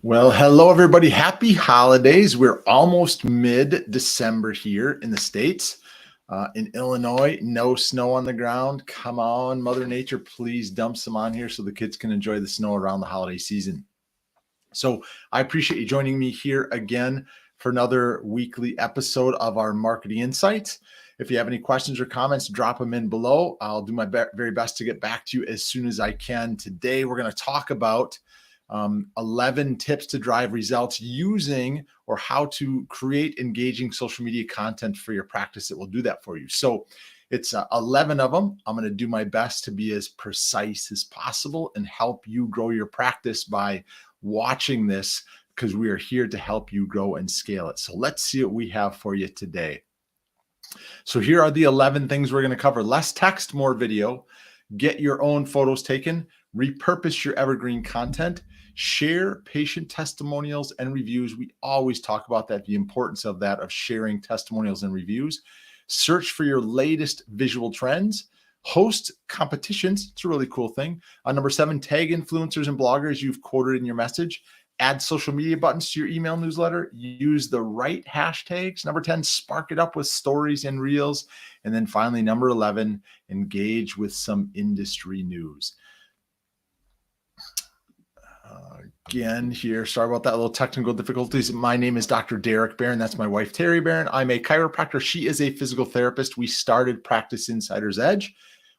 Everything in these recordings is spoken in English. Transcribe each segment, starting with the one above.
Well, hello, everybody. Happy holidays. We're almost mid-December here in the States. In Illinois, no snow on the ground. Come on, Mother Nature, please dump some on here so the kids can enjoy the snow around the holiday season. So I appreciate you joining me here again for another weekly episode of our Marketing Insights. If you have any questions or comments, drop them in below. I'll do my very best to get back to you as soon as I can. Today, we're going to talk about 11 tips to drive results using or how to create engaging social media content for your practice that will do that for you. So it's 11 of them. I'm going to do my best to be as precise as possible and help you grow your practice by watching this, because we are here to help you grow and scale it. So let's see what we have for you today. So here are the 11 things we're going to cover. Less text, more video. Get your own photos taken. Repurpose your evergreen content. Share patient testimonials and reviews. We always talk about that, the importance of that, of sharing testimonials and reviews. Search for your latest visual trends. Host competitions. It's a really cool thing. Number 7, tag influencers and bloggers you've quoted in your message. Add social media buttons to your email newsletter. Use the right hashtags. Number 10, spark it up with stories and reels. And then finally, number 11, engage with some industry news. Again here, sorry about that little technical difficulties. My name is Dr. Derek Barron. That's my wife, Terry Barron. I'm a chiropractor. She is a physical therapist. We started Practice Insider's Edge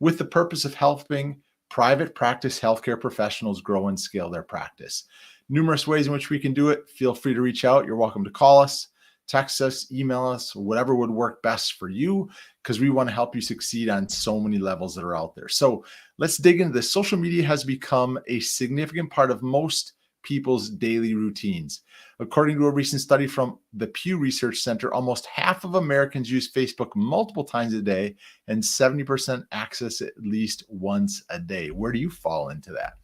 with the purpose of helping private practice healthcare professionals grow and scale their practice. Numerous ways in which we can do it. Feel free to reach out. You're welcome to call us, text us, email us, whatever would work best for you, because we want to help you succeed on so many levels that are out there. So let's dig into this. Social media has become a significant part of most people's daily routines. According to a recent study from the Pew Research Center, almost half of Americans use Facebook multiple times a day, and 70% access it at least once a day. Where do you fall into that?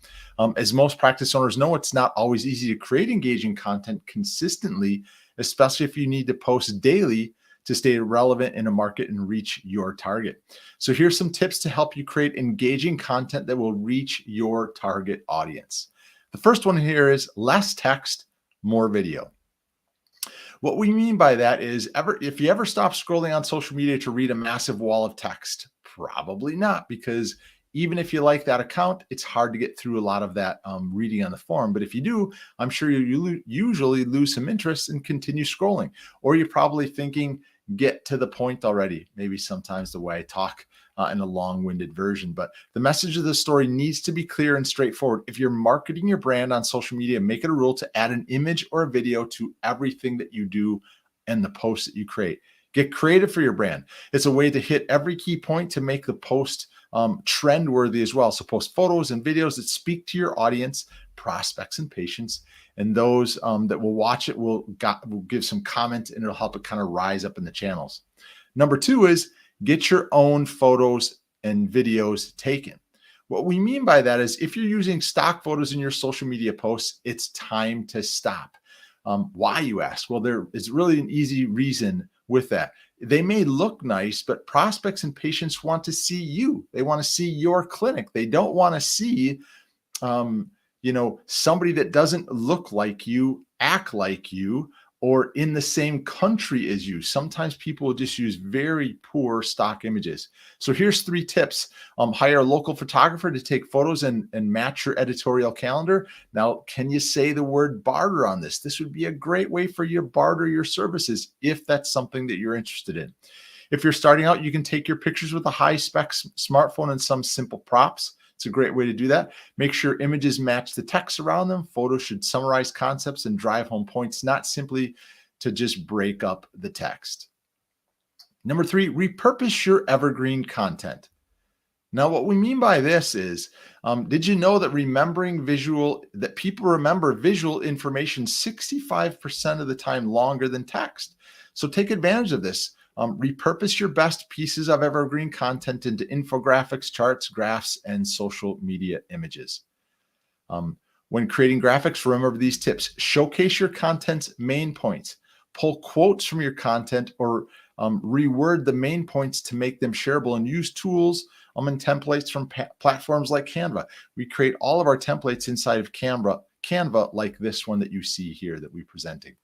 As most practice owners know, it's not always easy to create engaging content consistently, especially if you need to post daily to stay relevant in a market and reach your target. So here's some tips to help you create engaging content that will reach your target audience. The first one here is less text, more video. What we mean by that is, if you ever stop scrolling on social media to read a massive wall of text, probably not, because even if you like that account, it's hard to get through a lot of that reading on the forum. But if you do, I'm sure you usually lose some interest and continue scrolling. Or you're probably thinking, get to the point already. Maybe sometimes the way I talk in a long-winded version. But the message of the story needs to be clear and straightforward. If you're marketing your brand on social media, make it a rule to add an image or a video to everything that you do and the posts that you create. Get creative for your brand. It's a way to hit every key point to make the post trend worthy as well. So post photos and videos that speak to your audience, prospects and patients, and those that will watch it will give some comment, and it'll help it kind of rise up in the channels. Number 2 is get your own photos and videos taken. What we mean by that is, if you're using stock photos in your social media posts, it's time to stop. Why, you ask? Well, there is really an easy reason with that. They may look nice, but prospects and patients want to see you. They want to see your clinic. They don't want to see, somebody that doesn't look like you, act like you, or in the same country as you. Sometimes people will just use very poor stock images. So here's 3 tips. Hire a local photographer to take photos and match your editorial calendar. Now, can you say the word barter on this? This would be a great way for you to barter your services if that's something that you're interested in. If you're starting out, you can take your pictures with a high-spec smartphone and some simple props. It's a great way to do that. Make sure images match the text around them. Photos should summarize concepts and drive home points, not simply to just break up the text. Number 3, repurpose your evergreen content. Now, what we mean by this is, did you know that people remember visual information 65% of the time longer than text? So take advantage of this. Repurpose your best pieces of evergreen content into infographics, charts, graphs, and social media images. When creating graphics, remember these tips. Showcase your content's main points. Pull quotes from your content, or reword the main points to make them shareable, and use tools and templates from platforms like Canva. We create all of our templates inside of Canva Canva like this one that you see here that we're presenting.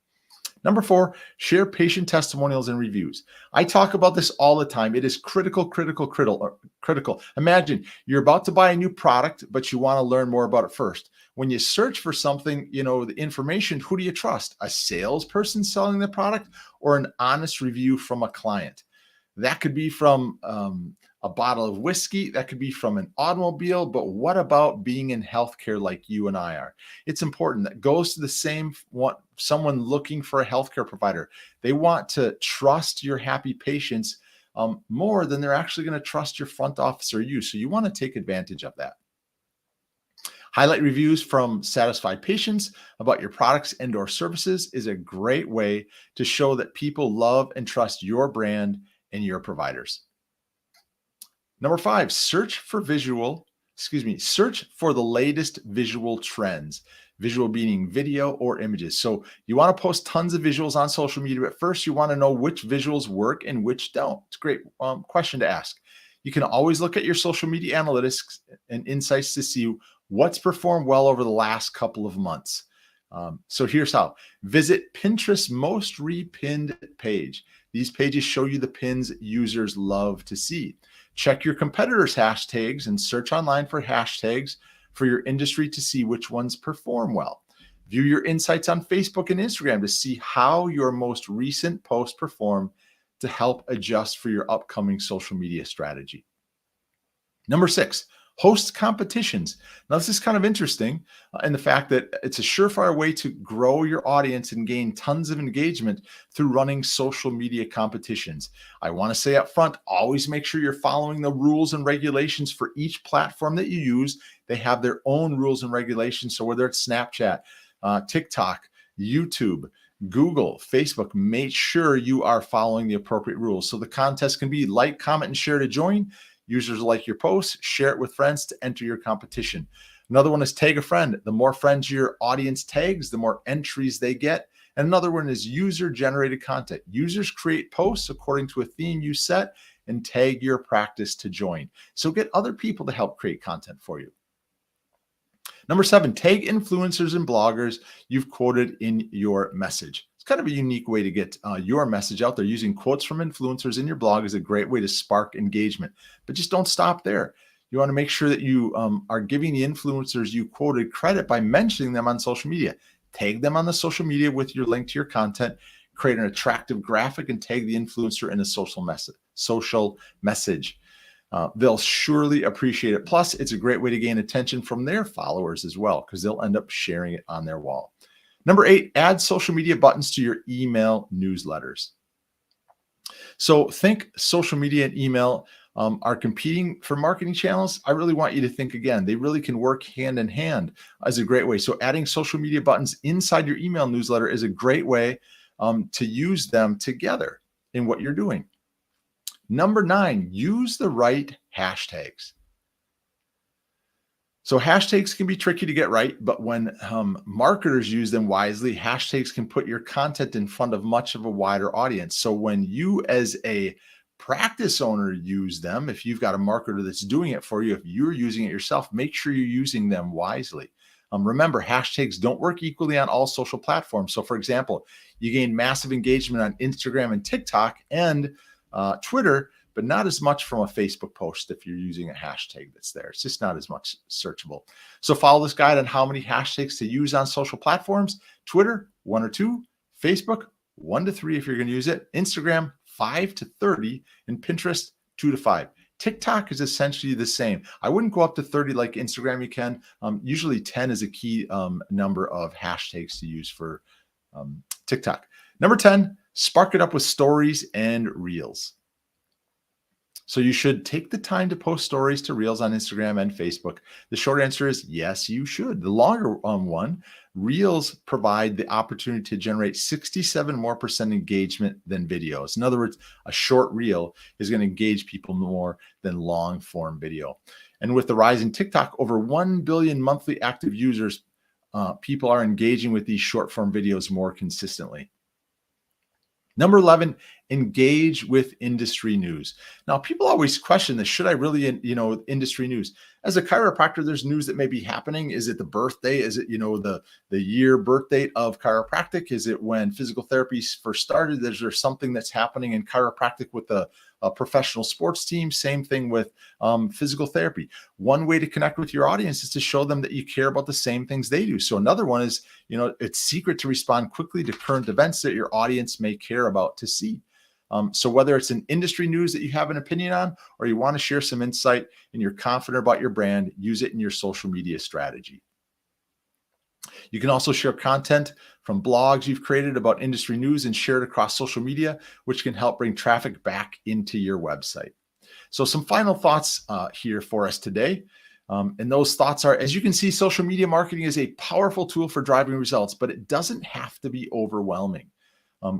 Number 4, share patient testimonials and reviews. I talk about this all the time. It is critical. Imagine you're about to buy a new product, but you want to learn more about it first. When you search for something, the information, who do you trust? A salesperson selling the product or an honest review from a client? That could be from a bottle of whiskey. That could be from an automobile. But what about being in healthcare like you and I are? It's important. That goes to the same someone looking for a healthcare provider. They want to trust your happy patients more than they're actually going to trust your front office or you. So you want to take advantage of that. Highlight reviews from satisfied patients about your products and/or services is a great way to show that people love and trust your brand and your providers. Number 5, search for the latest visual trends. Visual meaning video or images. So you want to post tons of visuals on social media, but first you want to know which visuals work and which don't. It's a great question to ask. You can always look at your social media analytics and insights to see what's performed well over the last couple of months. So here's how. Visit Pinterest's most repinned page. These pages show you the pins users love to see. Check your competitors' hashtags and search online for hashtags for your industry to see which ones perform well. View your insights on Facebook and Instagram to see how your most recent posts perform to help adjust for your upcoming social media strategy. Number 6, host competitions. Now, this is kind of interesting in the fact that it's a surefire way to grow your audience and gain tons of engagement through running social media competitions. I want to say up front, always make sure you're following the rules and regulations for each platform that you use. They have their own rules and regulations. So whether it's Snapchat, TikTok, YouTube, Google, Facebook, make sure you are following the appropriate rules. So the contest can be like, comment, and share to join. Users like your posts, share it with friends to enter your competition. Another one is tag a friend. The more friends your audience tags, the more entries they get. And another one is user-generated content. Users create posts according to a theme you set and tag your practice to join. So get other people to help create content for you. Number 7, tag influencers and bloggers you've quoted in your message. It's kind of a unique way to get your message out there. Using quotes from influencers in your blog is a great way to spark engagement, but just don't stop there. You want to make sure that you are giving the influencers you quoted credit by mentioning them on social media. Tag them on the social media with your link to your content, create an attractive graphic, and tag the influencer in a social message. They'll surely appreciate it. Plus, it's a great way to gain attention from their followers as well, because they'll end up sharing it on their wall. Number 8, add social media buttons to your email newsletters. So think social media and email are competing for marketing channels. I really want you to think again. They really can work hand in hand as a great way. So adding social media buttons inside your email newsletter is a great way to use them together in what you're doing. Number 9, use the right hashtags. So hashtags can be tricky to get right, but when marketers use them wisely, hashtags can put your content in front of much of a wider audience. So when you as a practice owner use them, if you've got a marketer that's doing it for you, if you're using it yourself, make sure you're using them wisely. Remember, hashtags don't work equally on all social platforms. So for example, you gain massive engagement on Instagram and TikTok and Twitter, but not as much from a Facebook post if you're using a hashtag that's there. It's just not as much searchable. So follow this guide on how many hashtags to use on social platforms. Twitter, 1 or 2. Facebook, 1 to 3 if you're going to use it. Instagram, 5 to 30. And Pinterest, 2 to 5. TikTok is essentially the same. I wouldn't go up to 30 like Instagram you can. Usually 10 is a key number of hashtags to use for TikTok. Number 10, spark it up with stories and reels. So you should take the time to post stories to reels on Instagram and Facebook. The short answer is yes, you should. The longer one, reels provide the opportunity to generate 67% more engagement than videos. In other words, a short reel is going to engage people more than long form video. And with the rise in TikTok, over 1 billion monthly active users, people are engaging with these short form videos more consistently. Number 11, Engage with industry news. Now, people always question this. Should I really, industry news? As a chiropractor, there's news that may be happening. Is it the birthday? Is it, the year birth date of chiropractic? Is it when physical therapy first started? Is there something that's happening in chiropractic with a professional sports team? Same thing with physical therapy. One way to connect with your audience is to show them that you care about the same things they do. So another one is, it's secret to respond quickly to current events that your audience may care about to see. So whether it's an industry news that you have an opinion on, or you want to share some insight and you're confident about your brand, use it in your social media strategy. You can also share content from blogs you've created about industry news and share it across social media, which can help bring traffic back into your website. So some final thoughts here for us today. And those thoughts are, as you can see, social media marketing is a powerful tool for driving results, but it doesn't have to be overwhelming.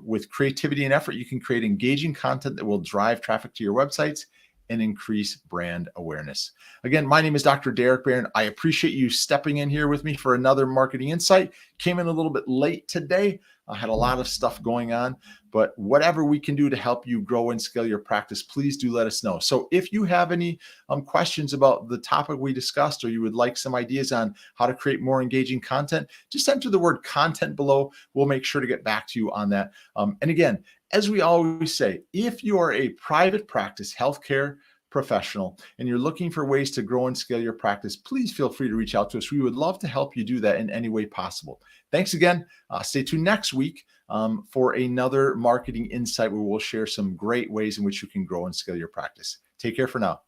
With creativity and effort, you can create engaging content that will drive traffic to your websites and increase brand awareness. Again, my name is Dr. Derek Barron. I appreciate you stepping in here with me for another marketing insight. Came in a little bit late today. I had a lot of stuff going on, but whatever we can do to help you grow and scale your practice, please do let us know. So if you have any questions about the topic we discussed, or you would like some ideas on how to create more engaging content, just enter the word content below. We'll make sure to get back to you on that. And again, as we always say, if you are a private practice healthcare professional and you're looking for ways to grow and scale your practice, please feel free to reach out to us. We would love to help you do that in any way possible. Thanks again. Stay tuned next week for another marketing insight where we'll share some great ways in which you can grow and scale your practice. Take care for now.